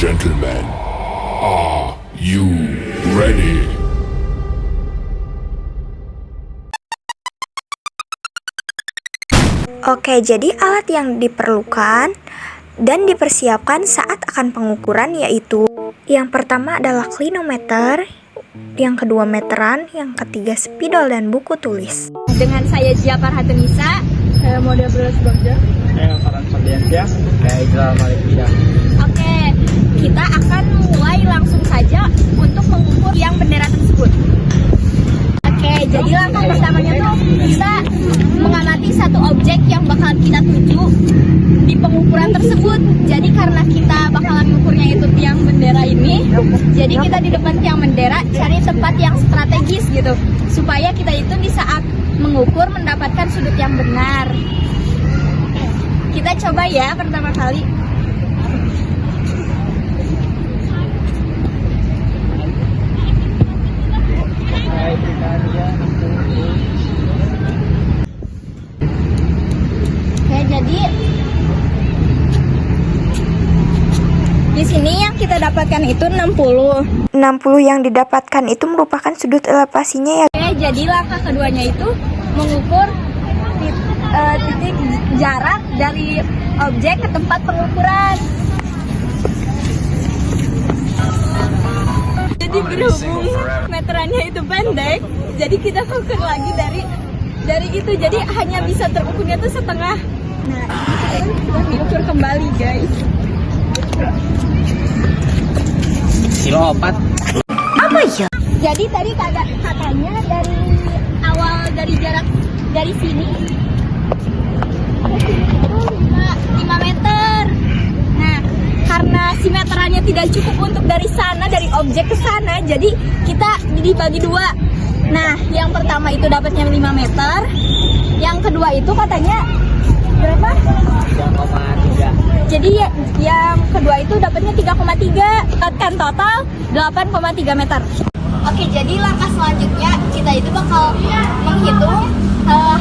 gentlemen, are you ready? Oke, jadi alat yang diperlukan dan dipersiapkan saat akan pengukuran yaitu yang pertama adalah klinometer, yang kedua meteran, yang ketiga spidol dan buku tulis. Dengan saya Zia Farhatunisa, saya Model Bros Bogor. Saya Farhan Fardiansyah, saya Idra Malika. Oke, kita akan mulai langsung saja untuk mengukur yang bendera tersebut. Oke, jadi langkah pertamanya tuh kita mengamati satu objek yang bakal kita tuju di pengukuran tersebut. Jadi karena kita bakalan mengukurnya itu tiang bendera ini, jadi kita di depan tiang bendera cari tempat yang strategis gitu, supaya kita itu di saat mengukur mendapatkan sudut yang benar. Kita coba ya pertama kali. Oke, jadi di sini yang kita dapatkan itu 60. 60 yang didapatkan itu merupakan sudut elevasinya ya. Oke, jadi langkah keduanya itu mengukur titik jarak dari objek ke tempat pengukuran. Jadi berhubung meterannya itu pendek, jadi kita ukur lagi dari itu. Jadi hanya bisa terukurnya itu setengah. Nah, ini kita diukur kembali, guys. Kilo 4. Apa ya? Jadi tadi katanya dari awal dari jarak dari sini itu 5 meter. Nah, karena si meterannya tidak cukup untuk dari sana, dari objek ke sana, jadi kita dibagi dua. Nah, yang pertama itu dapatnya 5 meter, yang kedua itu katanya berapa? 3,3. Jadi yang kedua itu dapatnya 3,3, dapatkan total 8,3 meter. Oke, jadi langkah selanjutnya kita itu bakal menghitung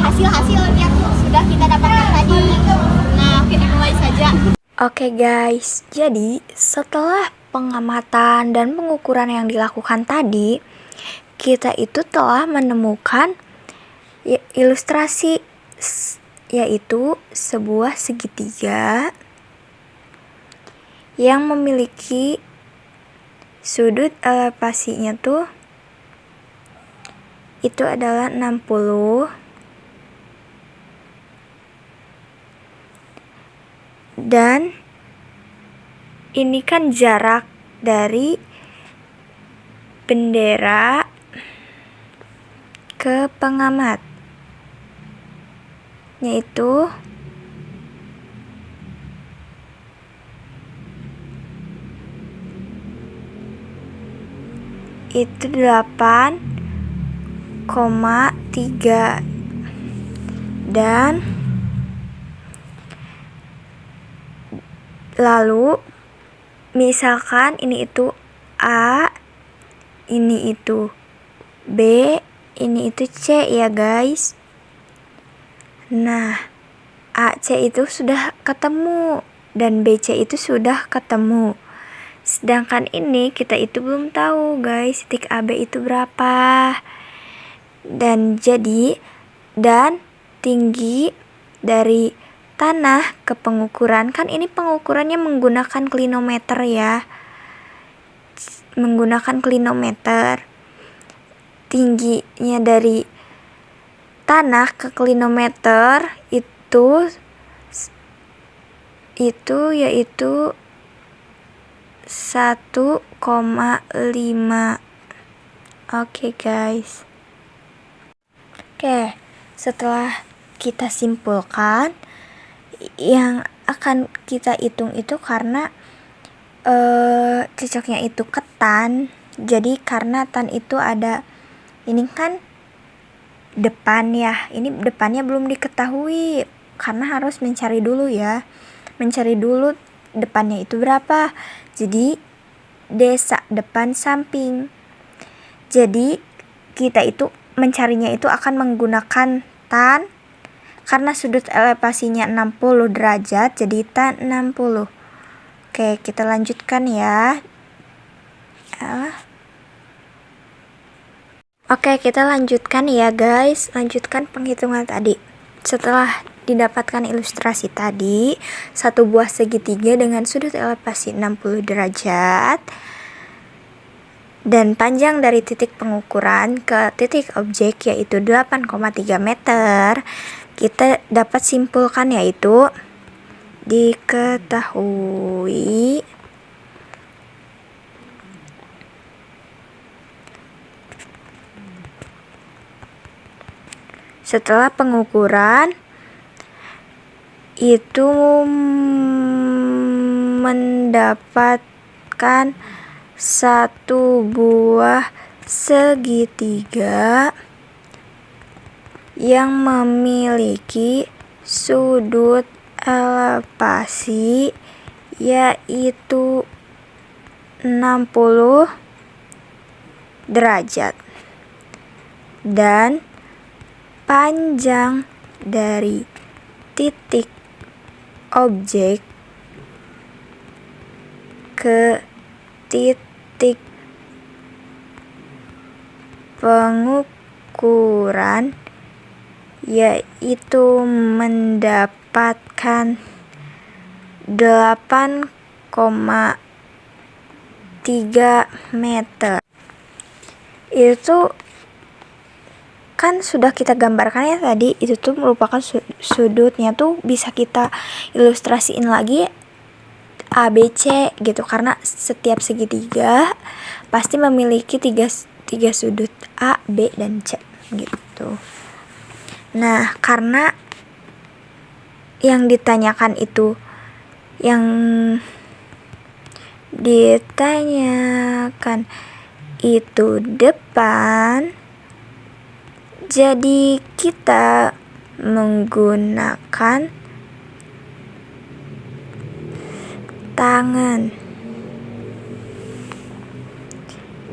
hasil-hasil yang sudah kita dapatkan tadi. Nah, oke, dimulai saja. Oke guys, jadi setelah pengamatan dan pengukuran yang dilakukan tadi, kita itu telah menemukan ilustrasi, yaitu sebuah segitiga yang memiliki sudut elevasinya tuh itu adalah 60 dan ini kan jarak dari bendera ke pengamat, yaitu itu 8,3 dan lalu misalkan ini itu A, ini itu B, ini itu C ya guys. Nah, AC itu sudah ketemu dan BC itu sudah ketemu. Sedangkan ini kita itu belum tahu guys, titik AB itu berapa. Dan tinggi dari tanah ke pengukuran, kan ini pengukurannya menggunakan klinometer ya. Menggunakan klinometer. Tingginya dari tanah ke klinometer itu yaitu 1,5. Oke guys. Oke, setelah kita simpulkan, yang akan kita hitung itu karena cocoknya itu ke tan. Jadi karena tan itu ada, ini kan depan ya, ini depannya belum diketahui karena harus mencari dulu ya, mencari dulu depannya itu berapa. Jadi desa depan samping. Jadi kita itu mencarinya itu akan menggunakan tan, karena sudut elevasinya 60 derajat jadi tan 60. Oke, kita lanjutkan ya. Oke, kita lanjutkan ya guys. Lanjutkan penghitungan tadi. Setelah didapatkan ilustrasi tadi, satu buah segitiga dengan sudut elevasi 60 derajat dan panjang dari titik pengukuran ke titik objek yaitu 8,3 meter. Kita dapat simpulkan yaitu diketahui setelah pengukuran itu mendapatkan satu buah segitiga yang memiliki sudut elevasi yaitu 60 derajat dan panjang dari titik objek ke titik pengukuran yaitu mendapatkan 8,3 meter. Itu kan sudah kita gambarkan ya tadi, itu tuh merupakan sudutnya tuh bisa kita ilustrasiin lagi A, B, C gitu, karena setiap segitiga pasti memiliki tiga sudut A, B, dan C gitu. Nah, karena yang ditanyakan itu depan, jadi kita menggunakan tangan.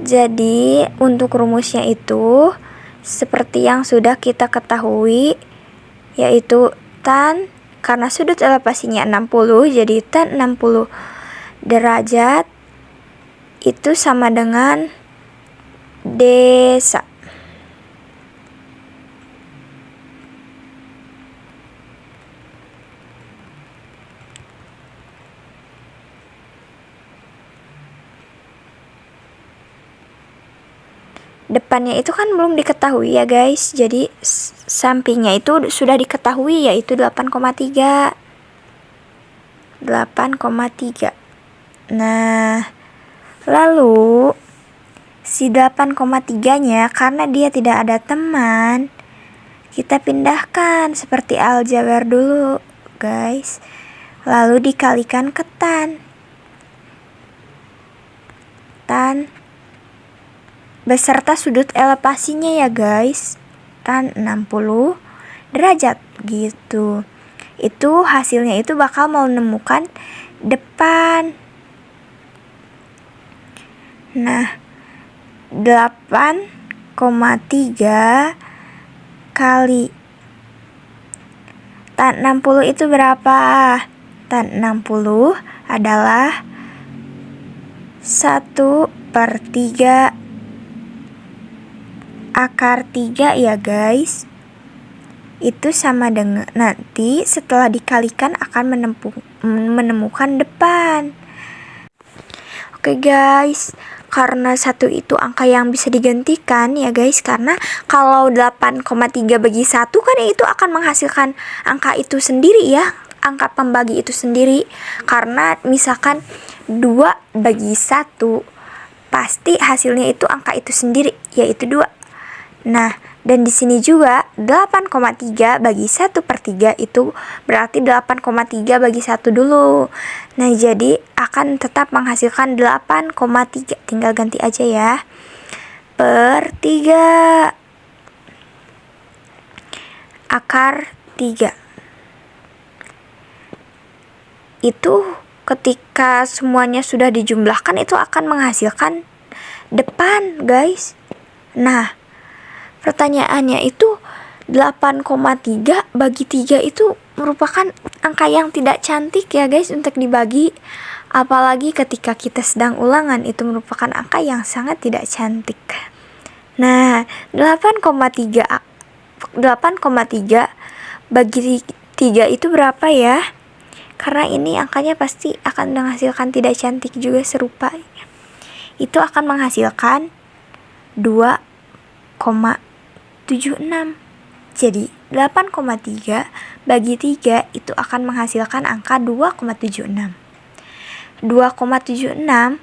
Jadi untuk rumusnya itu seperti yang sudah kita ketahui, yaitu tan, karena sudut elevasinya 60, jadi tan 60 derajat itu sama dengan desa. Depannya itu kan belum diketahui ya guys, jadi sampingnya itu sudah diketahui yaitu 8,3. Nah, lalu si 8,3-nya karena dia tidak ada teman, kita pindahkan seperti aljabar dulu guys, lalu dikalikan ke tan beserta sudut elevasinya ya guys, tan 60 derajat gitu. Itu hasilnya itu bakal menemukan depan. Nah, 8,3 kali tan 60 itu berapa? Tan 60 adalah 1/3 akar 3 ya guys. Itu sama dengan, nanti setelah dikalikan akan menemukan depan. Oke guys, karena 1 itu angka yang bisa digantikan ya guys, karena kalau 8,3 bagi 1 kan itu akan menghasilkan angka itu sendiri ya, angka pembagi itu sendiri. Karena misalkan 2 bagi 1 pasti hasilnya itu angka itu sendiri, yaitu 2. Nah, dan di sini juga 8,3 bagi 1/3 itu berarti 8,3 bagi 1 dulu. Nah, jadi akan tetap menghasilkan 8,3. Tinggal ganti aja ya. Per 3 akar 3. Itu ketika semuanya sudah dijumlahkan itu akan menghasilkan depan, guys. Nah, pertanyaannya itu 8,3 bagi 3 itu merupakan angka yang tidak cantik ya guys untuk dibagi. Apalagi ketika kita sedang ulangan, itu merupakan angka yang sangat tidak cantik. Nah, 8,3 bagi 3 itu berapa ya? Karena ini angkanya pasti akan menghasilkan tidak cantik juga serupa. Itu akan menghasilkan 2,76. Jadi 8,3 bagi 3 itu akan menghasilkan angka 2,76. 2,76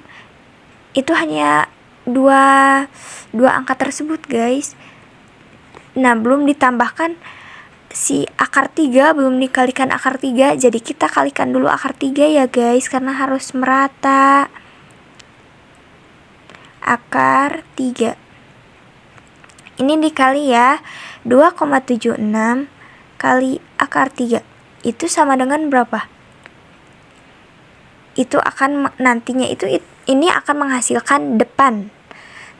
itu hanya dua angka tersebut, guys. Nah, belum ditambahkan si akar 3, belum dikalikan akar 3. Jadi kita kalikan dulu akar 3 ya, guys, karena harus merata. Akar 3 ini dikali ya, 2,76 kali akar 3 itu sama dengan berapa? Itu akan nantinya ini akan menghasilkan depan.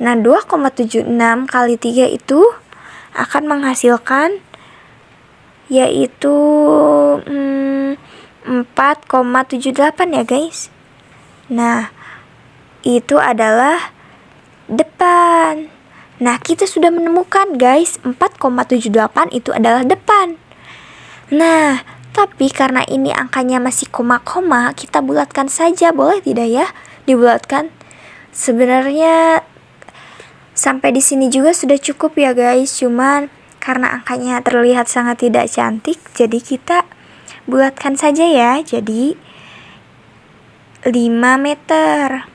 Nah, 2,76 kali 3 itu akan menghasilkan yaitu 4,78 ya, guys. Nah, itu adalah depan. Nah, kita sudah menemukan, guys, 4,78 itu adalah depan. Nah, tapi karena ini angkanya masih koma-koma, kita bulatkan saja, boleh tidak ya? Dibulatkan. Sebenarnya sampai di sini juga sudah cukup ya, guys. Cuman karena angkanya terlihat sangat tidak cantik, jadi kita bulatkan saja ya. Jadi 5 meter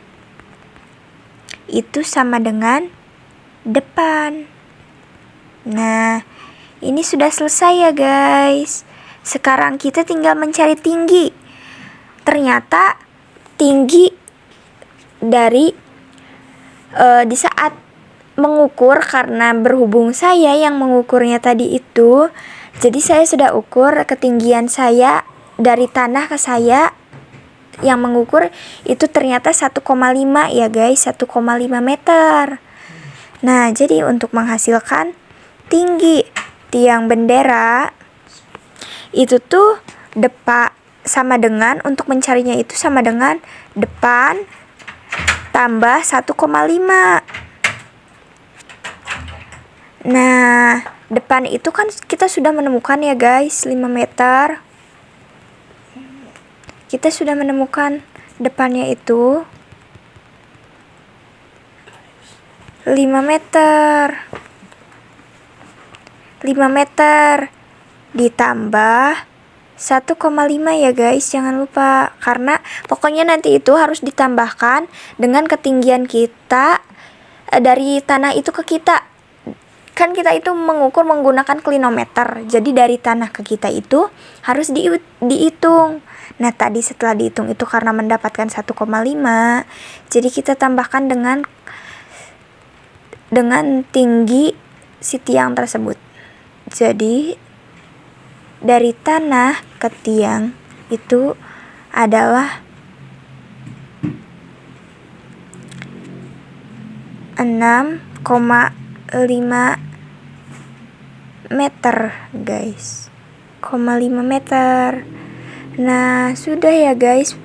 itu sama dengan depan. Nah, ini sudah selesai ya, guys. Sekarang kita tinggal mencari tinggi. Ternyata tinggi dari di saat mengukur, karena berhubung saya yang mengukurnya tadi itu, jadi saya sudah ukur ketinggian saya dari tanah ke saya yang mengukur itu ternyata 1,5 ya, guys, 1,5 meter. Nah, jadi untuk menghasilkan tinggi tiang bendera itu tuh depan sama dengan, untuk mencarinya itu sama dengan depan tambah 1,5. Nah, depan itu kan kita sudah menemukan ya, guys, 5 meter. Kita sudah menemukan depannya itu 5 meter. 5 meter ditambah 1,5 ya, guys, jangan lupa. Karena pokoknya nanti itu harus ditambahkan dengan ketinggian kita dari tanah itu ke kita. Kan kita itu mengukur menggunakan klinometer. Jadi dari tanah ke kita itu harus dihitung. Nah, tadi setelah dihitung itu karena mendapatkan 1,5, jadi kita tambahkan dengan tinggi si tiang tersebut. Jadi dari tanah ke tiang itu adalah 6,5 meter, guys. 0,5 meter. Nah, sudah ya, guys.